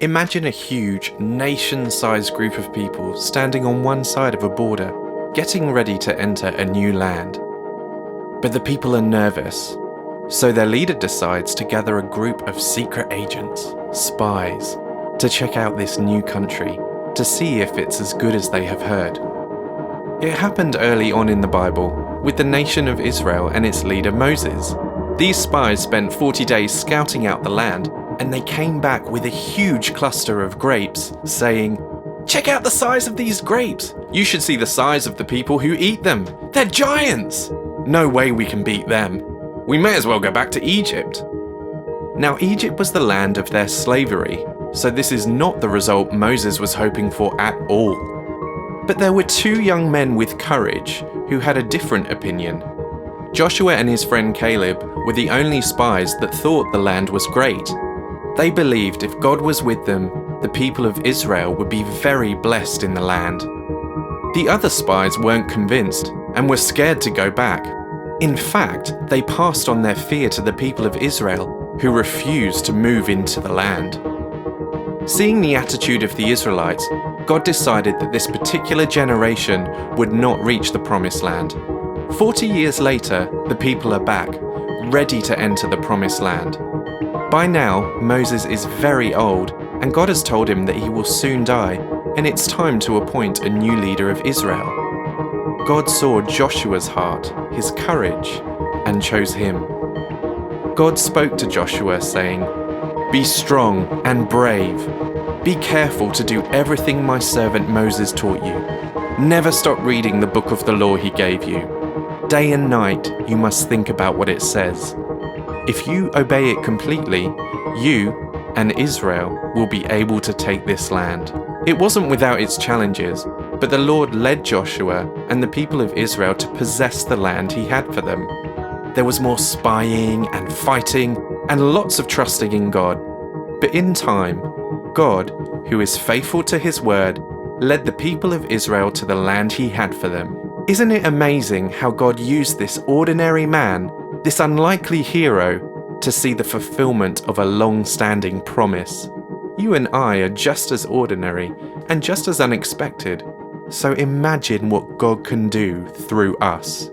Imagine a huge, nation-sized group of people standing on one side of a border, getting ready to enter a new land. But the people are nervous, so their leader decides to gather a group of secret agents, spies, to check out this new country, to see if it's as good as they have heard. It happened early on in the Bible, with the nation of Israel and its leader Moses. These spies spent 40 days scouting out the land, and they came back with a huge cluster of grapes, saying, "Check out the size of these grapes! You should see the size of the people who eat them! They're giants! No way we can beat them! We may as well go back to Egypt!" Now, Egypt was the land of their slavery, so this is not the result Moses was hoping for at all. But there were two young men with courage who had a different opinion. Joshua and his friend Caleb were the only spies that thought the land was great. They believed if God was with them, the people of Israel would be very blessed in the land. The other spies weren't convinced and were scared to go back. In fact, they passed on their fear to the people of Israel, who refused to move into the land. Seeing the attitude of the Israelites, God decided that this particular generation would not reach the promised land. 40 years later, the people are back, ready to enter the promised land. By now, Moses is very old, and God has told him that he will soon die, and it's time to appoint a new leader of Israel. God saw Joshua's heart, his courage, and chose him. God spoke to Joshua, saying, "Be strong and brave. Be careful to do everything my servant Moses taught you. Never stop reading the book of the law he gave you. Day and night you must think about what it says. If you obey it completely, you and Israel will be able to take this land." It wasn't without its challenges, but the Lord led Joshua and the people of Israel to possess the land he had for them. There was more spying and fighting and lots of trusting in God. But in time, God, who is faithful to his word, led the people of Israel to the land he had for them. Isn't it amazing how God used this ordinary man, this unlikely hero, to see the fulfillment of a long-standing promise? You and I are just as ordinary and just as unexpected, so imagine what God can do through us.